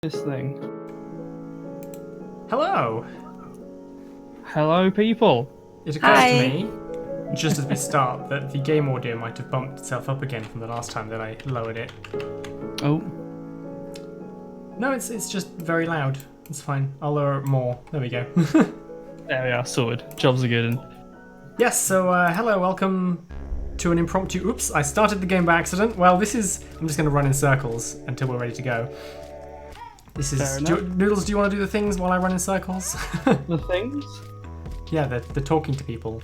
this thing. Hello! Hello, people. It occurs to me, just as we start, that the game audio might have bumped itself up again from the last time that I lowered it. Oh. No, it's just very loud. It's fine. I'll lower it more. There we go. There we are, sorted. Jobs are good. Yes, so hello, welcome to an impromptu... Oops, I started the game by accident. Well, this is... I'm just going to run in circles until we're ready to go. This is... Noodles, do you want to do the things while I run in circles? The things? Yeah, the talking to people.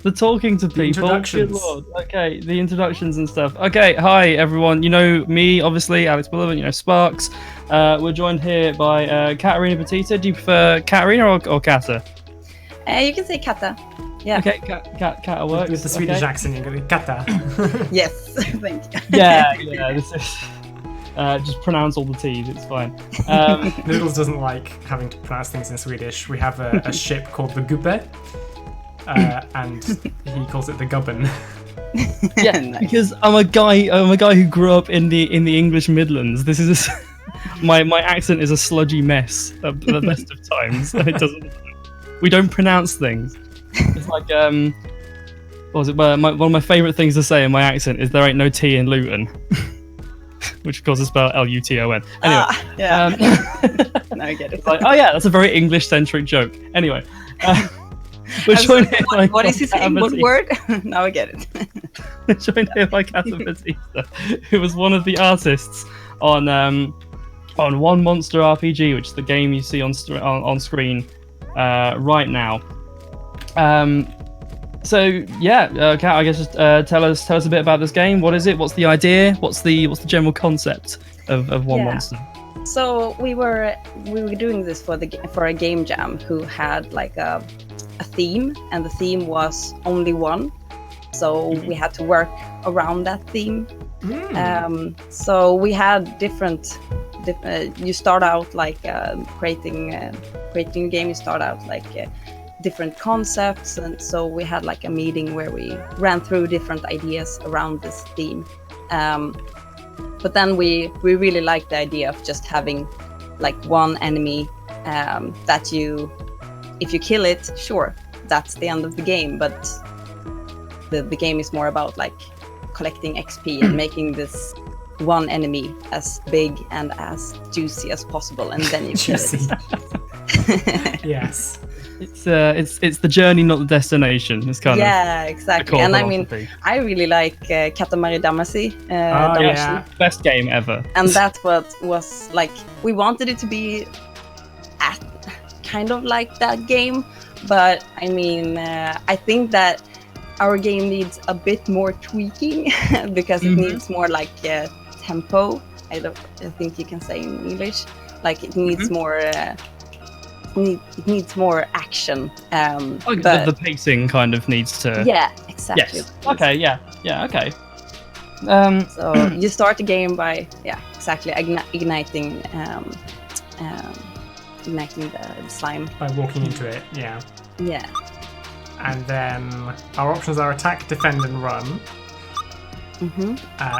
The talking to people? Introductions. Good lord. Okay, the introductions and stuff. Okay, hi everyone. You know me, obviously, Alex Bullivan, you know Sparks. We're joined here by Catarina Batista. Do you prefer Catarina or Kata? You can say Kata. Yeah. Okay, Kata works. With the Swedish accent, you're going to Kata. Yes, thank you. Yeah, this is... just pronounce all the T's, it's fine. Noodles doesn't like having to pronounce things in Swedish. We have a ship called the Gubbe, and he calls it the Gubben. Yeah, nice. Because I'm a guy who grew up in the English Midlands. This is my accent is a sludgy mess at the best of times. It doesn't. We don't pronounce things. It's like what was it? One of my favourite things to say in my accent is there ain't no T in Luton. Which of course is spelled Luton. Anyway, yeah. Now I get it. Like, oh yeah, that's a very English-centric joke. Anyway, we're joined here by what is he saying? What word? Now I get it. We're joined here by Catarina Batista, who was one of the artists on One Monster RPG, which is the game you see on screen right now. So yeah, Kat, I guess just tell us a bit about this game. What is it? What's the idea? What's the general concept of One Monster? So we were doing this for a game jam who had like a theme, and the theme was only one. So we had to work around that theme. So we had different. You start out like creating a game. You start out like. Different concepts, and so we had like a meeting where we ran through different ideas around this theme, but then we really liked the idea of just having like one enemy that if you kill it, sure, that's the end of the game, but the game is more about like collecting XP and making this one enemy as big and as juicy as possible, and then you kill it. Yes. It's the journey, not the destination. It's kind of exactly. And I mean, I really like Katamari Damacy. Yeah, best game ever. And that's what was like. We wanted it to be kind of like that game, but I mean, I think that our game needs a bit more tweaking because it needs more like tempo. I think you can say in English. Like it needs more. It needs more action. But the pacing kind of needs to. Yeah, exactly. Yes. Okay. Yeah. Okay. So you start the game by igniting the slime by walking into it. Yeah. Yeah. And then our options are attack, defend, and run.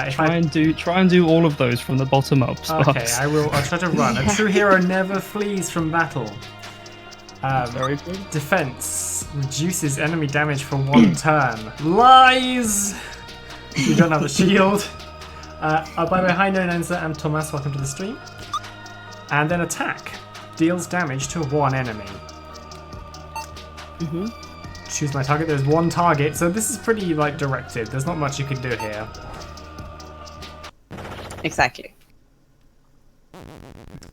Try and do all of those from the bottom up. Okay, I'll try to run. A true hero never flees from battle. Very good. Defense reduces enemy damage for 1 turn. Lies! You don't have a shield. By the way, hi known Enza and Thomas, welcome to the stream. And then attack deals damage to 1 enemy. Choose my target. There's 1 target, so this is pretty like directed. There's not much you can do here. Exactly.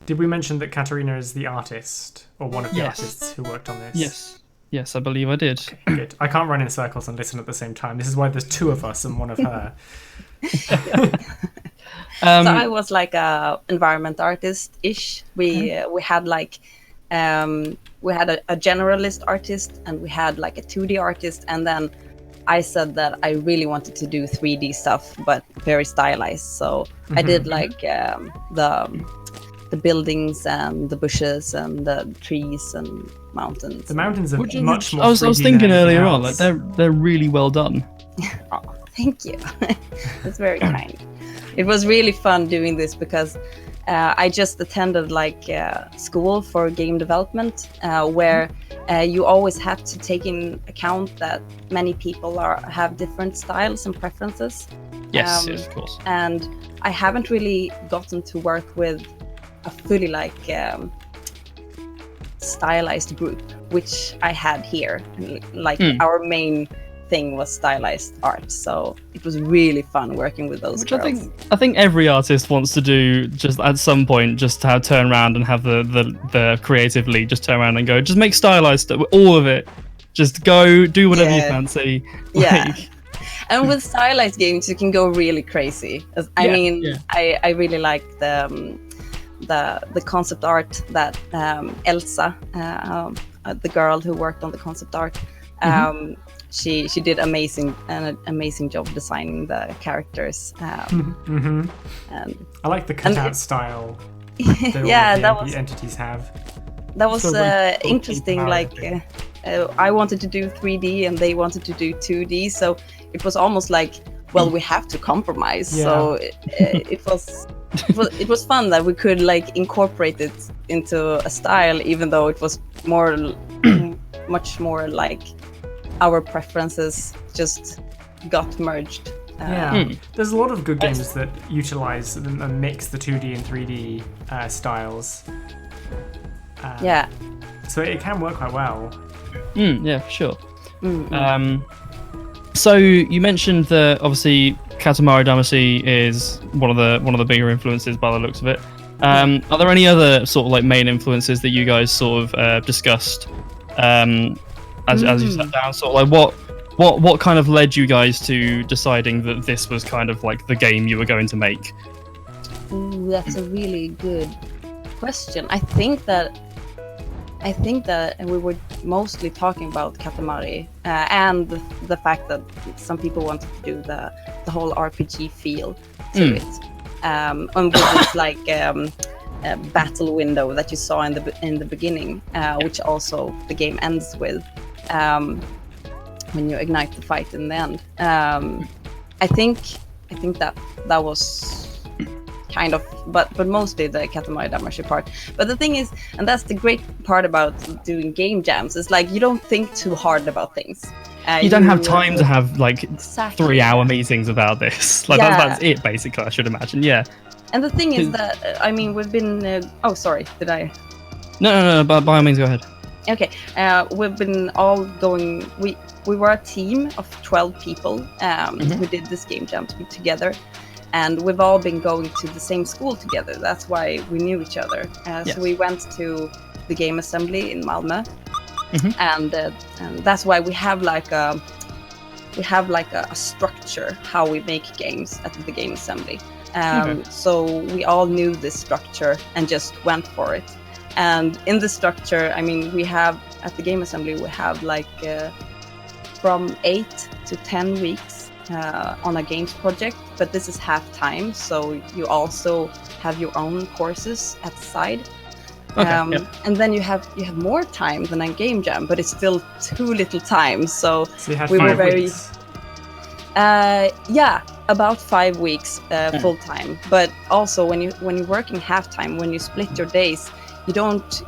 Did we mention that Catarina is the artist, or one of the artists who worked on this? Yes, I believe I did. Okay, good. I can't run in circles and listen at the same time. This is why there's 2 of us and 1 of her. So I was like a environment artist-ish. We had like we had a generalist artist, and we had like a 2D artist, and then I said that I really wanted to do 3D stuff, but very stylized. So I did like the buildings and the bushes and the trees and mountains. The mountains are much more. I was thinking earlier on, like they're really well done. Oh, thank you. That's very kind. It was really fun doing this because I just attended like school for game development, where you always have to take in account that many people have different styles and preferences. Yes, yes, of course. And I haven't really gotten to work with a fully like stylized group, which I had here. Like our main thing was stylized art, so it was really fun working with those girls. I think every artist wants to do, just at some point, just to have turn around and have the creative lead just turn around and go, just make stylized stuff, all of it. Just go do whatever you fancy. Yeah. And with stylized games, you can go really crazy. I I really like the concept art that Elsa, the girl who worked on the concept art, she did an amazing job designing the characters. And I like the cutout style. The entities have. That was interesting. Like I wanted to do 3D and they wanted to do 2D, so it was almost like, well, we have to compromise. Yeah. So it was fun that we could like incorporate it into a style, even though it was much more like our preferences just got merged. There's a lot of good games that utilize and mix the 2D and 3D styles. So it can work quite well. Yeah, for sure. So you mentioned that obviously Katamari Damacy is one of the bigger influences by the looks of it. Are there any other sort of like main influences that you guys sort of discussed as you sat down? Sort of like what kind of led you guys to deciding that this was kind of like the game you were going to make? Ooh, that's a really good question. I think that we were mostly talking about Katamari and the fact that some people wanted to do the whole RPG feel to it, and with this like battle window that you saw in the beginning, which also the game ends with when you ignite the fight in the end. I think that was kind of, but mostly the Katamari Damacy part. But the thing is, and that's the great part about doing game jams, is like you don't think too hard about things. You don't have time to have like 3-hour meetings about this. Like that's it basically, I should imagine. Yeah. And the thing is that I mean, we've been oh sorry, did I? No, by all means go ahead. Okay, we've been all going. We were a team of 12 people who did this game jam together. And we've all been going to the same school together. That's why we knew each other. So we went to the game assembly in Malmö, and that's why we have like a structure how we make games at the game assembly. So we all knew this structure and just went for it. And in the structure, I mean, we have at the game assembly we have like from 8 to 10 weeks. On a games project, but this is half time, so you also have your own courses at the side. And then you have more time than a game jam, but it's still too little time. So you had 5 weeks. About 5 weeks full time. But also when you're working half time, when you split your days, you don't.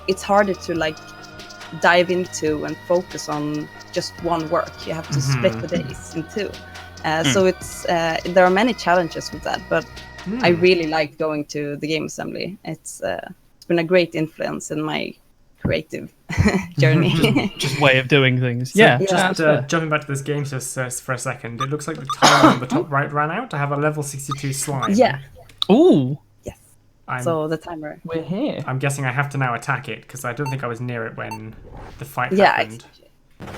It's harder to like dive into and focus on just one work. You have to split the days in two. So it's there are many challenges with that, but I really like going to the game assembly. It's been a great influence in my creative journey. just way of doing things. So just jumping back to this game just for a second, it looks like the timer on the top right ran out. I have a level 62 slime. Yeah. Ooh. Yes. So the timer. We're here. I'm guessing I have to now attack it because I don't think I was near it when the fight happened.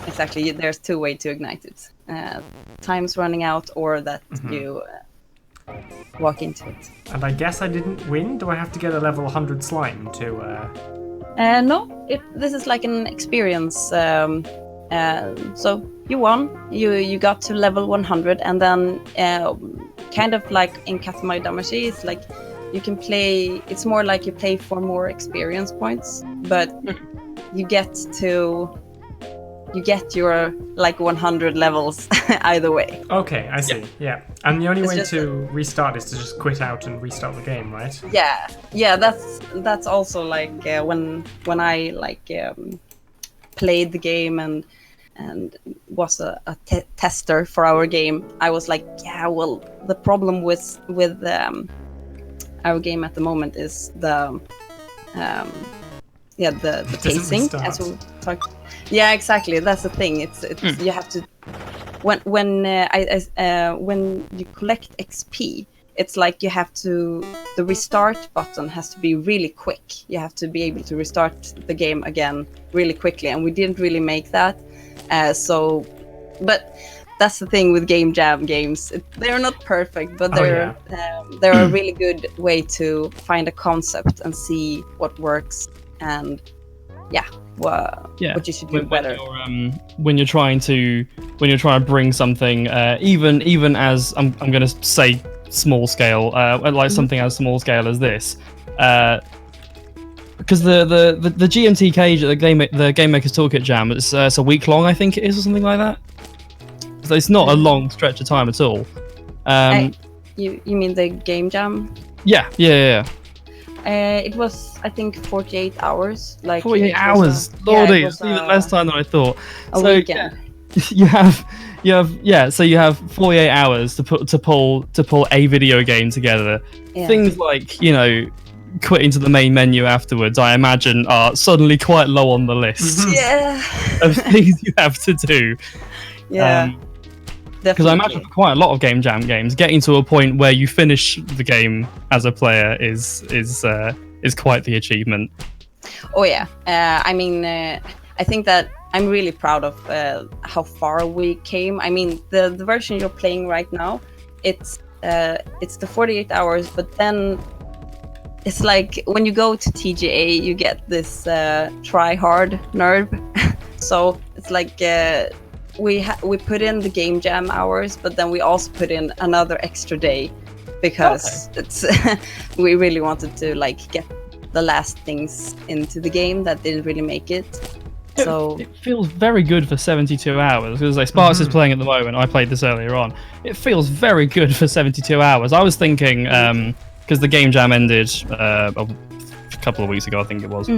Exactly. There's 2 ways to ignite it. Time's running out, or that you walk into it. And I guess I didn't win. Do I have to get a level 100 slime to... No, this is like an experience. So you won. You got to level 100, and then kind of like in Katamari Damacy, it's like you can play. It's more like you play for more experience points, but you get to you get your like 100 levels either way. Okay, I see. Yeah. And the only It's way just to restart is to just quit out and restart the game, right? Yeah. That's also like when I like played the game and was a tester for our game. I was like, yeah, well, the problem with our game at the moment is the pacing, as we talked. Yeah, exactly. That's the thing. It's you have to when you collect XP, it's like you have to, the restart button has to be really quick. You have to be able to restart the game again really quickly, and we didn't really make that. But that's the thing with game jam games. They're not perfect, but they're a really good way to find a concept and see what works and what you should do better. When you're trying to bring something, even as I'm going to say small scale, like something as small scale as this, because the GMTK, the Game Maker's Toolkit Jam, it's a week long, I think it is, or something like that. So it's not a long stretch of time at all. You mean the game jam? Yeah. It was, I think, 48 hours. Like 48 hours. Lordy, it's even less time than I thought. A weekend. You have 48 hours to pull a video game together. Yeah. Things like, quitting to the main menu afterwards, I imagine, are suddenly quite low on the list. Yeah. Of things you have to do. Yeah. Because I imagine for quite a lot of game jam games, getting to a point where you finish the game as a player is quite the achievement. Oh yeah. I mean, I think that I'm really proud of how far we came. I mean, the version you're playing right now, it's the 48 hours, but then it's like when you go to TGA, you get this try hard nerd. So it's like we put in the game jam hours, but then we also put in another extra day because it's we really wanted to like get the last things into the game that didn't really make it. So it feels very good for 72 hours, because like Sparks is playing at the moment. I played this earlier on. It feels very good for 72 hours. I was thinking, because the game jam ended a couple of weeks ago, I think it was.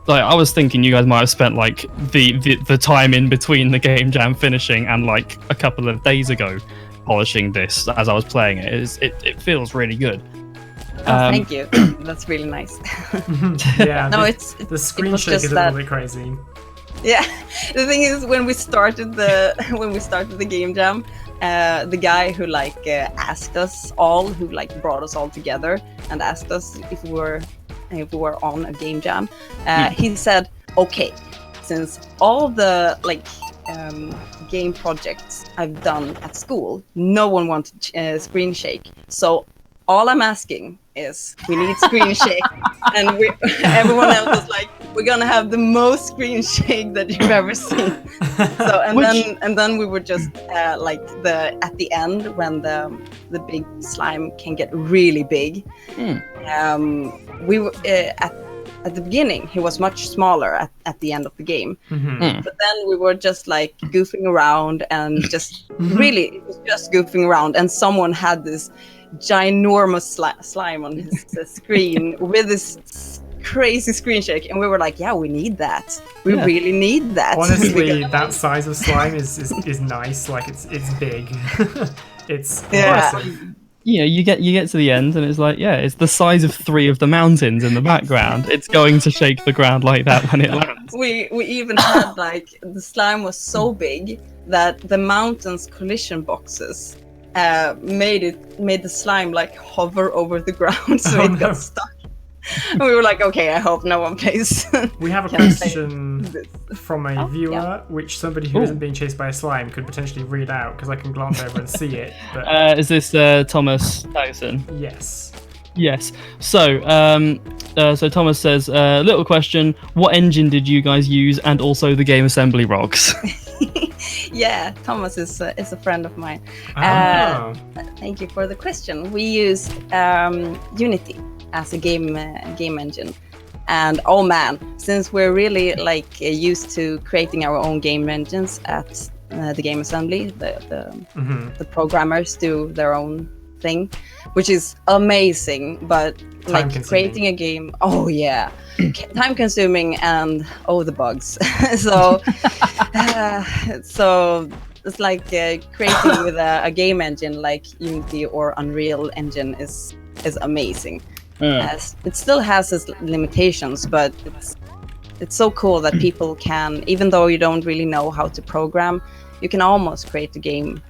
Like I was thinking you guys might have spent like the time in between the game jam finishing and like a couple of days ago polishing this as I was playing it. It feels really good. Thank you. That's really nice. Yeah. No, the screen shake is a little bit crazy. Yeah. The thing is, when we started the game jam, the guy who asked us all, who brought us all together and asked us if we were on a game jam, he said, okay, since all the game projects I've done at school, no one wanted screen shake, so all I'm asking is we need screen shake. And everyone else was like, we're gonna have the most screen shake that you've ever seen. So and then we were just at the end when the big slime can get really big. We were at the beginning he was much smaller at the end of the game. But then we were just goofing around and just really it was just goofing around, and someone had this ginormous slime on his screen with this crazy screen shake, and we were like, yeah, we need that. We really need that. Honestly, that size of slime is nice. Like it's big. It's impressive. Yeah, you get to the end and it's like, it's the size of 3 of the mountains in the background. It's going to shake the ground like that when it lands. We even had the slime was so big that the mountain's collision boxes made the slime hover over the ground, so it got stuck. And we were like, okay, I hope no one plays. We have a question from a viewer, which somebody who isn't being chased by a slime could potentially read out, because I can glance over and see it. But... is this Thomas Isacsson? Yes. Yes. So Thomas says, little question, what engine did you guys use, and also the game assembly rocks? Yeah, Thomas is a friend of mine. Thank you for the question. We used Unity as a game engine. And oh man, since we're really like used to creating our own game engines at the game assembly, the programmers do their own thing, which is amazing. But like creating a game, oh yeah, time consuming, and the bugs. So so it's like creating with a game engine like Unity or Unreal Engine is amazing. It still has its limitations, but it's so cool that people can, even though you don't really know how to program, you can almost create a game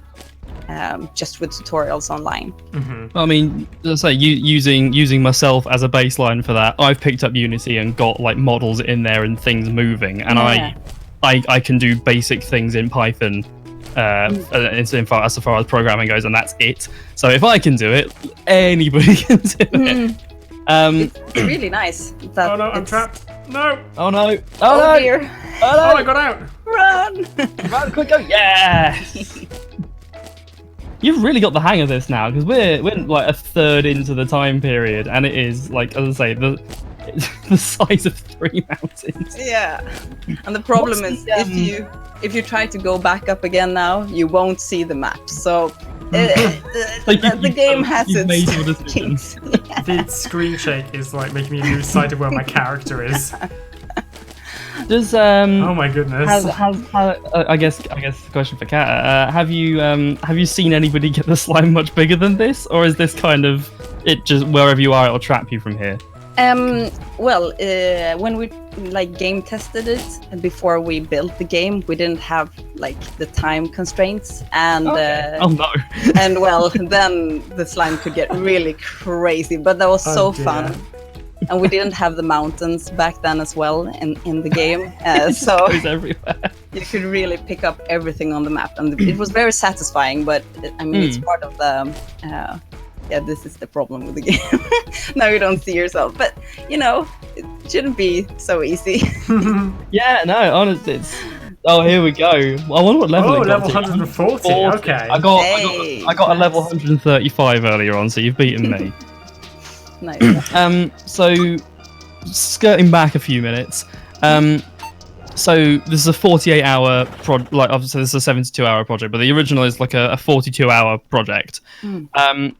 just with tutorials online. I mean, let's say using myself as a baseline for that, I've picked up Unity and got like models in there and things moving, and I can do basic things in Python as far as programming goes, and that's it. So if I can do it, anybody can do it. It's really nice. Oh no, I'm trapped. No. Oh no. Oh no. Dear. Oh no. Oh, I got out. Run. Run, quick, go. Yes. You've really got the hang of this now, because we're like a third into the time period, and it is like, as I say, the size of 3 mountains. Yeah, and the problem is if you try to go back up again now, you won't see the map. So the game has its kinks. The screen shake is like making me lose sight of where my character is. Does oh my goodness. I guess the question for Kat, have you seen anybody get the slime much bigger than this, or is this kind of it, just wherever you are it'll trap you from here? Well, when we like game tested it before we built the game, we didn't have like the time constraints, and oh no. And well, then the slime could get really crazy, but that was so fun. And we didn't have the mountains back then as well in the game, so it goes everywhere. You could really pick up everything on the map, and it was very satisfying. But I mean, it's part of the this is the problem with the game. Now you don't see yourself, but you know, it shouldn't be so easy. Yeah, no, honestly, it's. Oh, here we go. I wonder what level. Oh, level 140. Okay. I got a level 135 earlier on, so you've beaten me. Nice. So skirting back a few minutes. So this is a 48-hour like obviously this is a 72-hour project, but the original is like a 42-hour project.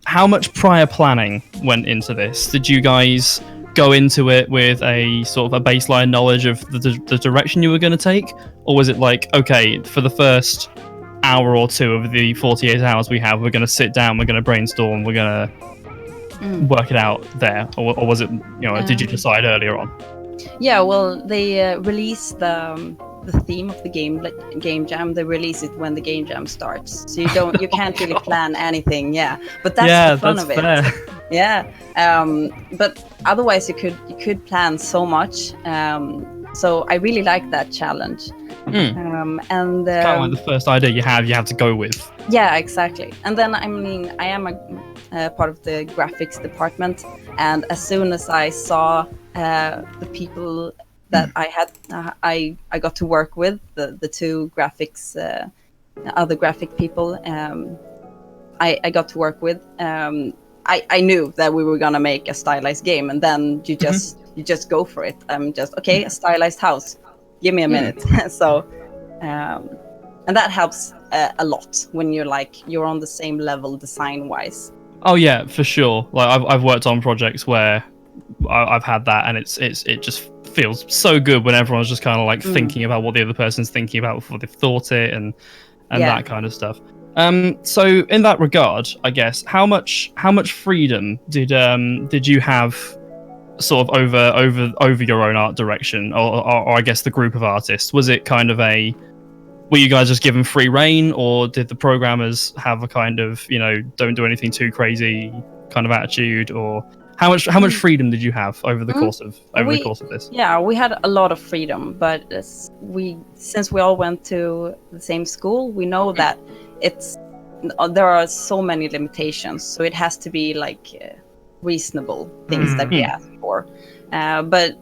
How much prior planning went into this? Did you guys go into it with a sort of a baseline knowledge of the direction you were going to take, or was it like, okay, for the first hour or two of the 48 hours we have, we're going to sit down, we're going to brainstorm, we're going to work it out there, or was it, you know, did you decide earlier on? Yeah, well, they release the theme of the game jam. They release it when the game jam starts, so you can't really plan anything. Yeah, but that's the fun of it. Fair. Yeah, but otherwise you could plan so much. So I really like that challenge. And kind of like the first idea you have to go with. Yeah, exactly. And then I mean, I am a part of the graphics department, and as soon as I saw the people that I got to work with, the two graphics, other graphic people, I got to work with. I knew that we were gonna make a stylized game, and then you just go for it. I'm just okay, a stylized house. Give me a minute. So, and that helps a lot when you're on the same level design wise. Oh yeah, for sure. Like I've worked on projects where I've had that, and it just feels so good when everyone's just kind of like thinking about what the other person's thinking about before they've thought it, and that kind of stuff. So in that regard, I guess how much freedom did you have, sort of over your own art direction, or I guess the group of artists? Was it kind of were you guys just given free reign, or did the programmers have a kind of, you know, don't do anything too crazy kind of attitude, or how much freedom did you have over the course of this? Yeah, we had a lot of freedom, but since we all went to the same school, we know that there are so many limitations, so it has to be like reasonable things that we ask for. But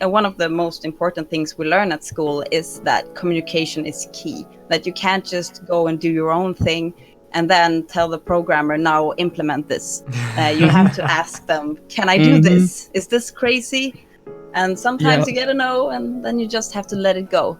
one of the most important things we learn at school is that communication is key. That you can't just go and do your own thing and then tell the programmer, now implement this. You have to ask them, can I do this? Is this crazy? And sometimes you get a no, and then you just have to let it go.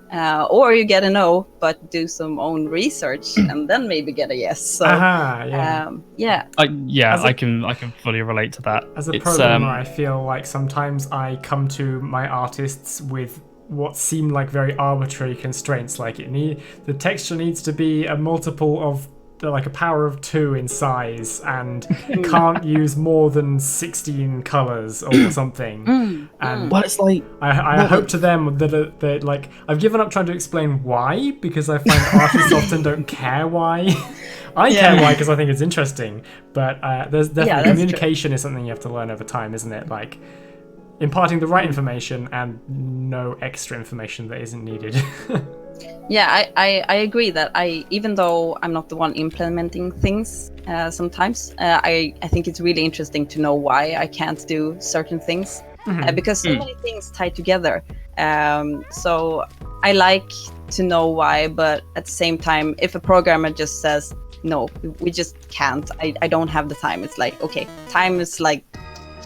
Or you get a no, but do some own research, and then maybe get a yes. So, yeah. I can fully relate to that. As a programmer, I feel like sometimes I come to my artists with what seem like very arbitrary constraints, like the texture needs to be a multiple of like a power of 2 in size and can't use more than 16 colors or something. And well, it's like I hope to them that like I've given up trying to explain why, because I find artists often don't care why. I care why because I think it's interesting, but there's definitely communication is something you have to learn over time, isn't it? Like imparting the right information and no extra information that isn't needed. Yeah, I agree that even though I'm not the one implementing things sometimes, I think it's really interesting to know why I can't do certain things because so many things tie together. So I like to know why, but at the same time, if a programmer just says, no, we just can't, I don't have the time, it's like, okay, time is like,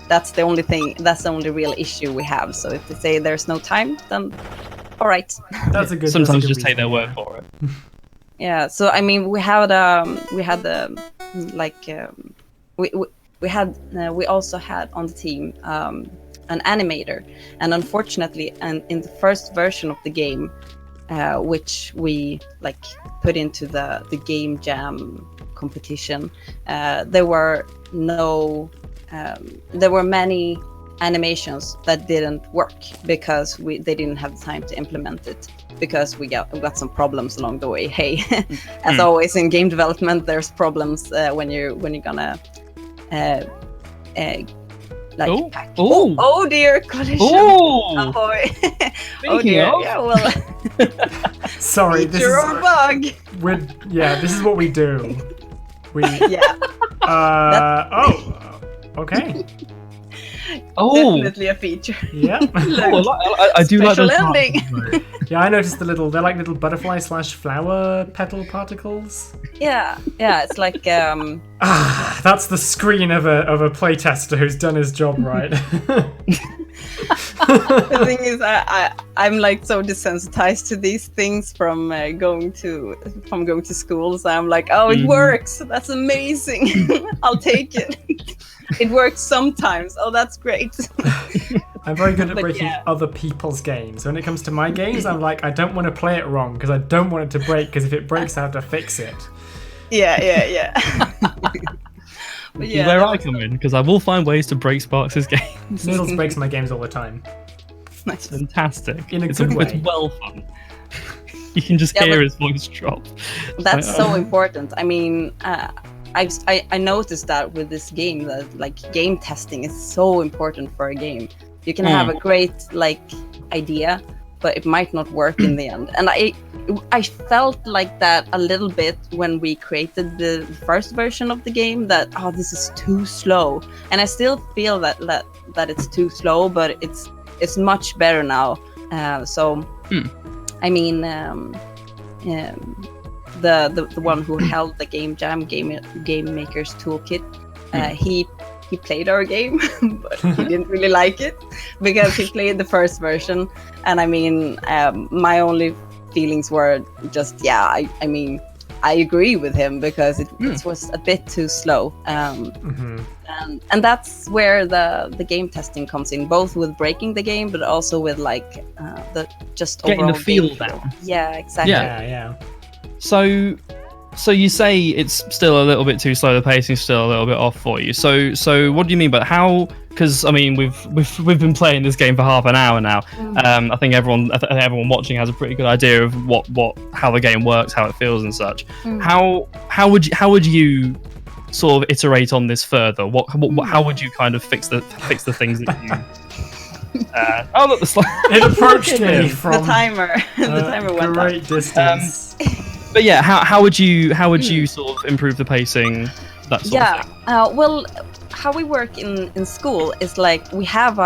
that's the only thing, that's the only real issue we have. So if they say there's no time, then all right. That's a good. Sometimes just reason, take their word for it. Yeah. So I mean, we also had on the team an animator, and unfortunately, in the first version of the game, which we like put into the game jam competition, there were many animations that didn't work because they didn't have the time to implement it because we got some problems along the way. Hey, as always in game development, there's problems when you're gonna like pack. Oh dear, collision. Oh boy. Oh dear. Yeah, well. Sorry, this is or bug. This is what we do. Okay. Definitely a feature. Yeah. I do like those ending. Yeah, I noticed they're like little butterfly / flower petal particles. Yeah, it's like that's the screen of a playtester who's done his job right. The thing is, I'm like so desensitized to these things from going to school. So I'm like, oh, it works. That's amazing. I'll take it. It works sometimes. Oh, that's great. I'm very good at breaking other people's games. When it comes to my games, I'm like, I don't want to play it wrong because I don't want it to break, because if it breaks, I have to fix it. Yeah. But where I come in, because I will find ways to break Sparks' games. Noodles breaks my games all the time. Nice. Fantastic. In a good way. It's well fun. You can just hear his voice drop. That's so important. I mean, I noticed that with this game, that like game testing is so important for a game. You can have a great like idea, but it might not work in the end. And I felt like that a little bit when we created the first version of the game, that this is too slow. And I still feel that it's too slow, but it's much better now. I mean, the one who held the game jam, Game Maker's Toolkit, he played our game, but he didn't really like it because he played the first version. And I mean, my only feelings were just, I mean, I agree with him because it was a bit too slow. And that's where the game testing comes in, both with breaking the game, but also with like the just getting overall the feel down. Yeah, exactly. Yeah. So you say it's still a little bit too slow. The pacing's still a little bit off for you. So what do you mean? But how? Because I mean, we've been playing this game for half an hour now. I think everyone watching has a pretty good idea of how the game works, how it feels, and such. How would you sort of iterate on this further? How would you kind of fix the things that you? Look, the slide. It approached me from the timer. The timer went great distance. But yeah, how would you sort of improve the pacing? That sort of thing. Well, how we work in school is like we have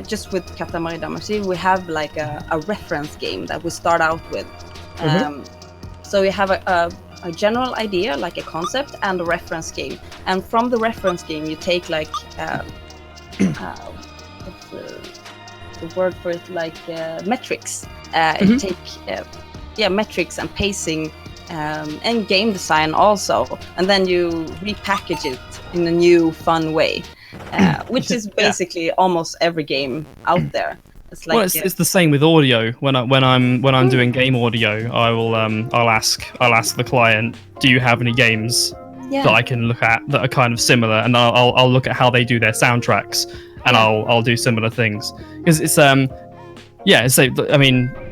just with Catarina Batista, we have like a reference game that we start out with. So we have a general idea, like a concept, and a reference game. And from the reference game, you take like the word for it, like metrics. You take metrics and pacing and game design also, and then you repackage it in a new fun way, which is basically almost every game out there. It's like it's the same with audio. When I'm doing game audio, I'll ask the client, do you have any games that I can look at that are kind of similar, and I'll look at how they do their soundtracks, and I'll do similar things, because it's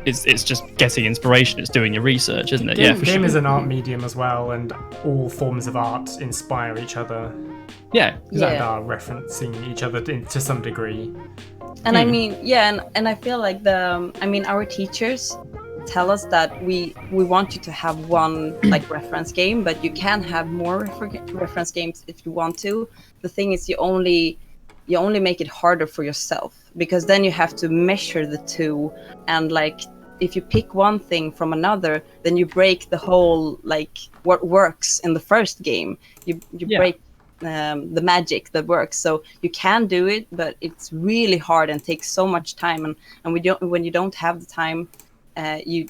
it's just getting inspiration. It's doing your research, isn't it? Game is an art medium as well, and all forms of art inspire each other. Yeah, exactly. And are referencing each other to some degree. And I mean, and I feel like our teachers tell us that we want you to have one like reference game, but you can have more reference games if you want to. The thing is, you only make it harder for yourself, because then you have to measure the two, and like if you pick one thing from another, then you break the whole like what works in the first game. You break the magic that works. So you can do it, but it's really hard and takes so much time. And when you don't have the time, you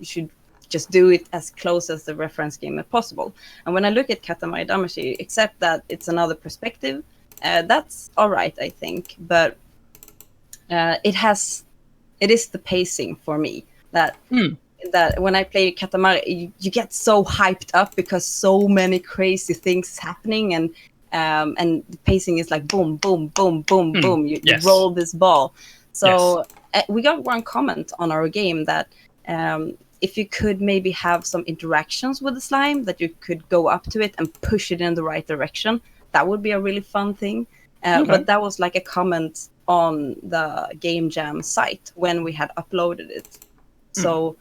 should just do it as close as the reference game as possible. And when I look at Katamari Damacy, except that it's another perspective, that's all right, I think. But it is the pacing for me that when I play Katamari, you get so hyped up because so many crazy things is happening, and the pacing is like boom, boom, boom, boom, boom. You roll this ball. So we got one comment on our game that if you could maybe have some interactions with the slime, that you could go up to it and push it in the right direction, that would be a really fun thing. But that was like a comment on the Game Jam site when we had uploaded it. So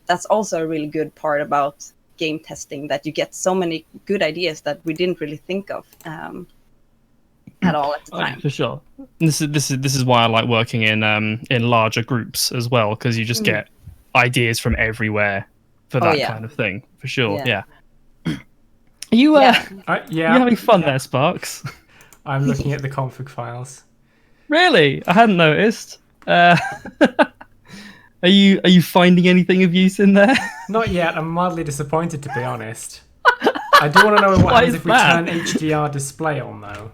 that's also a really good part about game testing, that you get so many good ideas that we didn't really think of at all at the time. For sure. This is why I like working in larger groups as well, because you just get ideas from everywhere for that kind of thing. For sure. Yeah. Are you you having fun there, Sparks? I'm looking at the config files. Really? I hadn't noticed. Are you finding anything of use in there? Not yet. I'm mildly disappointed, to be honest. I do want to know what happens if we turn HDR display on, though.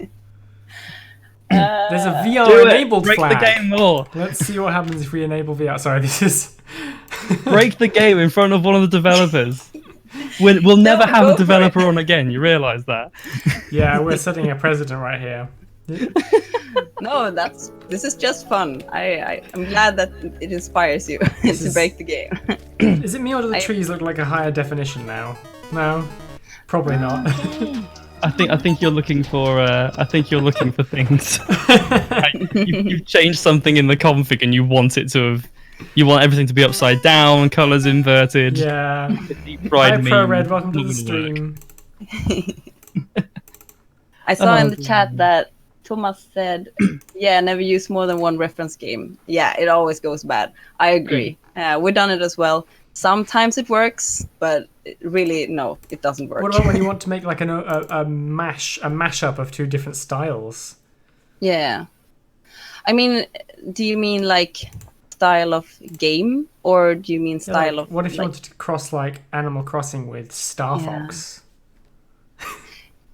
There's a VR enabled flag. Break the game more. Let's see what happens if we enable VR. Sorry, this is... Break the game in front of one of the developers. We'll never have a developer on again. You realise that? Yeah, we're setting a precedent right here. No, this is just fun. I'm glad that it inspires you to break the game. Is it me, or do the trees look like a higher definition now? No, probably not. I think you're looking for things. You've changed something in the config and you want everything to be upside down, colours inverted. Yeah. Deep fried Hi, Pro Red, welcome to the stream. I saw in the chat that Thomas said, never use more than one reference game. Yeah, it always goes bad. I agree. We've done it as well. Sometimes it works, but really, no, it doesn't work. What about when you want to make like a mashup of two different styles? Yeah. I mean, do you mean like style of game, or do you mean style of... What if you wanted to cross like Animal Crossing with Star Fox?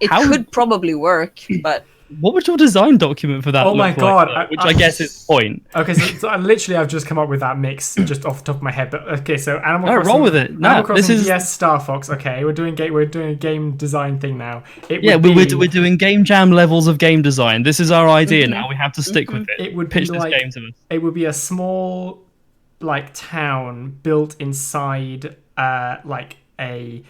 It could probably work, but... What would your design document for that look like? Oh my god! Which I guess is the point. Okay, so I've just come up with that mix just off the top of my head. But okay, so Animal Crossing. Roll with it. No, Animal Crossing, yes, Star Fox. Okay, we're doing a game design thing now. We're doing game jam levels of game design. This is our idea now. We have to stick with it. It would pitch be this game to us. It would be a small, like, town built inside, like a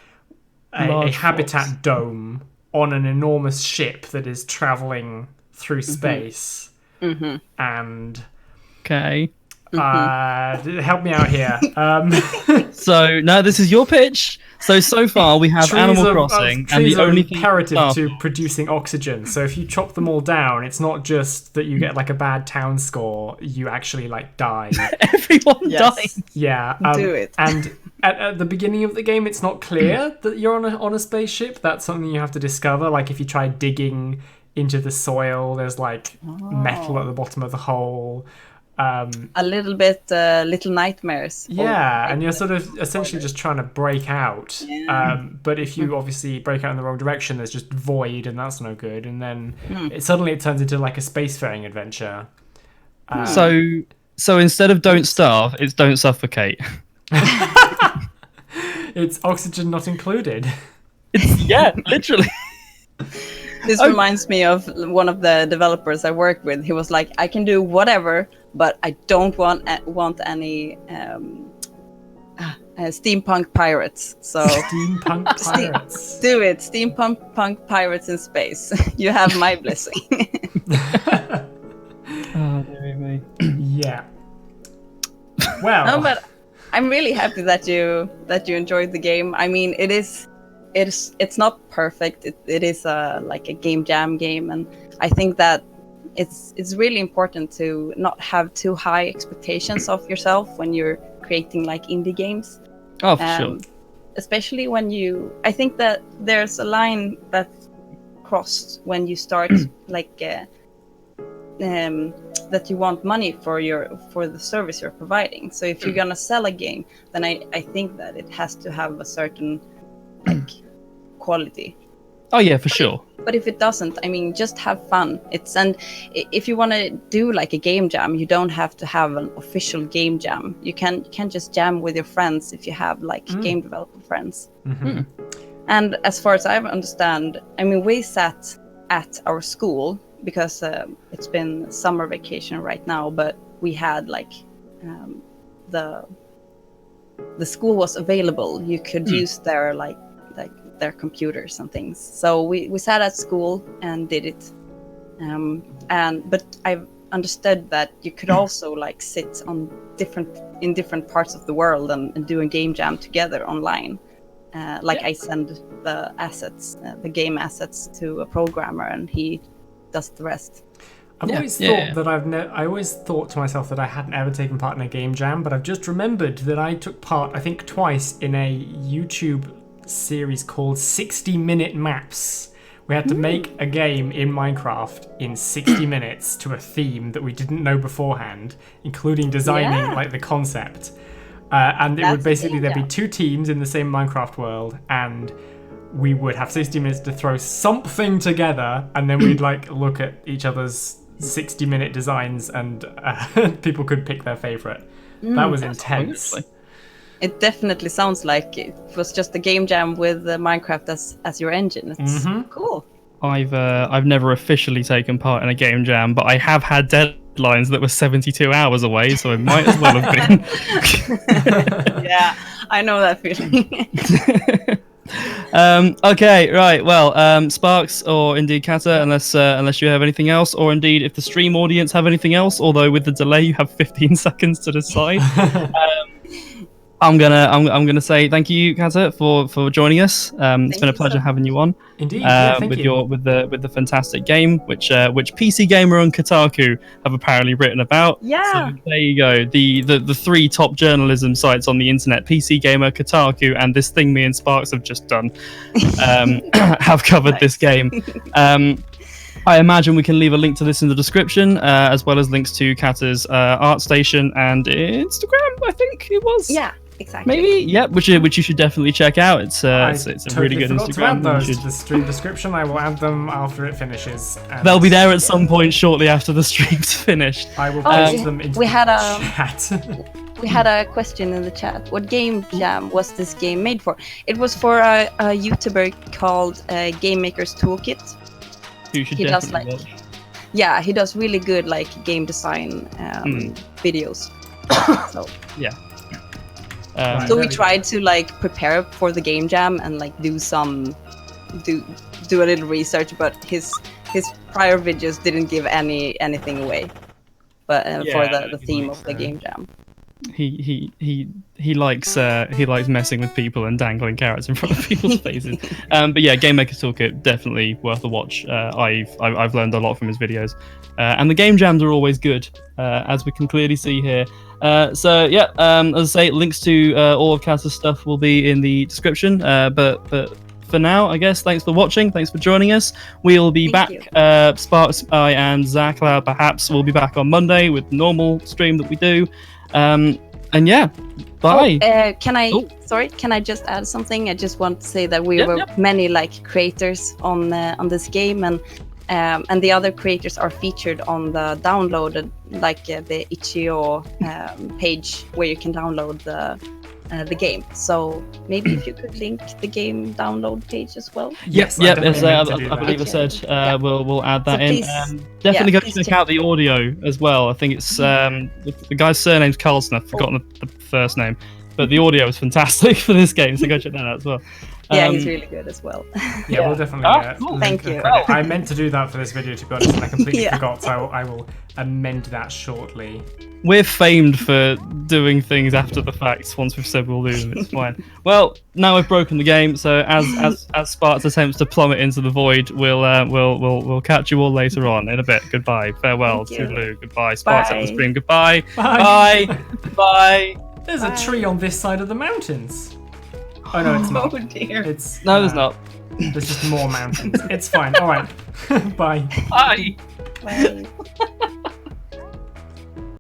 habitat dome on an enormous ship that is traveling through space. And help me out here. So no, this is your pitch. So far we have Animal Crossing, and the only thing imperative to producing oxygen. So if you chop them all down, it's not just that you get like a bad town score; you actually like die. Everyone dies. Yeah, do it. And at the beginning of the game, it's not clear that you're on a spaceship. That's something you have to discover. Like if you try digging into the soil. There's like metal at the bottom of the hole. A little bit Little Nightmares. Yeah, and you're sort of essentially just trying to break out. Yeah. But if you obviously break out in the wrong direction, there's just void, and that's no good. And then suddenly it turns into like a spacefaring adventure. So instead of don't starve, it's don't suffocate. It's oxygen not included. Yeah, literally. This reminds me of one of the developers I worked with. He was like, I can do whatever, but I don't want any steampunk pirates. So Steampunk pirates. do it, steampunk pirates in space. You have my blessing. Oh, dear me. Yeah. Well. No, but I'm really happy that you enjoyed the game. I mean, it's not perfect. It is like a game jam game, and I think that it's really important to not have too high expectations of yourself when you're creating like indie games. Oh, for sure. Especially when I think that there's a line that's crossed when you start like that you want money for the service you're providing. So if you're gonna sell a game, then I think that it has to have a certain like quality. Oh yeah, for sure. But if it doesn't, I mean, just have fun. And if you want to do like a game jam, you don't have to have an official game jam. You can just jam with your friends if you have like game developer friends. Mm-hmm. And as far as I understand, I mean, we sat at our school because it's been summer vacation right now, but we had like the school was available. You could use their their computers and things. So we sat at school and did it. But I've understood that you could also like sit in different parts of the world and do a game jam together online. I send the assets, the game assets to a programmer, and he does the rest. I've always thought that I always thought to myself that I hadn't ever taken part in a game jam, but I've just remembered that I took part, I think twice, in a YouTube series called 60-Minute Maps. We had to make a game in Minecraft in 60 minutes to a theme that we didn't know beforehand, including designing like the concept. And it would basically, there'd be two teams in the same Minecraft world, and we would have 60 minutes to throw something together, and then we'd like look at each other's 60-minute designs, and people could pick their favorite. That was intense. It definitely sounds like it was just a game jam with Minecraft as your engine. It's cool. I've never officially taken part in a game jam, but I have had deadlines that were 72 hours away, so it might as well have been. Yeah, I know that feeling. Okay, right. Well, Sparks or indeed Kata, unless you have anything else, or indeed if the stream audience have anything else. Although with the delay, you have 15 seconds to decide. I'm gonna say thank you, Kata, for joining us. It's been a pleasure having you on. Indeed, thank you. With the fantastic game, which PC Gamer and Kotaku have apparently written about. Yeah. So there you go. The three top journalism sites on the internet, PC Gamer, Kotaku, and this thing me and Sparks have just done, have covered this game. I imagine we can leave a link to this in the description, as well as links to Kata's ArtStation and Instagram. I think it was. Yeah. Exactly. Maybe, yeah, which you should definitely check out. It's a really good Instagram. To add those to the stream description. I will add them after it finishes. They'll be there at some point shortly after the stream's finished. I will post them into the chat. We had a question in the chat. What game jam was this game made for? It was for a YouTuber called Game Maker's Toolkit. Who should definitely watch. Yeah, he does really good like game design videos. So yeah. So we tried to like prepare for the game jam and like do a little research, but his prior videos didn't give anything away. But for the theme of the game jam, he likes messing with people and dangling carrots in front of people's faces. But yeah, Game Maker's Toolkit, definitely worth a watch. I've learned a lot from his videos, and the game jams are always good, as we can clearly see here. So yeah, as I say, links to all of Kata's stuff will be in the description. But for now, I guess. Thanks for watching. Thanks for joining us. We'll be Thank back. Sparks, I, and Zakla perhaps will be back on Monday with the normal stream that we do. And yeah, bye. Can I just add something? I just want to say that we were many like creators on this game, and the other creators are featured on the downloaded, like the itch.io page where you can download the game. So maybe if you could link the game download page as well. Yes. Yep. As I believe I said, we'll add that in. Definitely go check out the audio as well. I think it's the guy's surname's Carlsson. I've forgotten the first name, but the audio is fantastic for this game. So go check that out as well. Yeah, he's really good as well. Yeah, we'll definitely cool. Thank you. I meant to do that for this video, to be honest, and I completely forgot, so I will amend that shortly. We're famed for doing things after the fact. Once we've said we'll do them, it's fine. Well, now we've broken the game, so as Sparks attempts to plummet into the void, we'll catch you all later on in a bit. Goodbye, farewell, toodaloo, goodbye. Sparks at the stream. Goodbye. Bye. Bye. There's a tree on this side of the mountains. Oh no, it's not. Oh dear. It's No, there's not. There's just more mountains. It's fine. All right. Bye. Bye. Bye.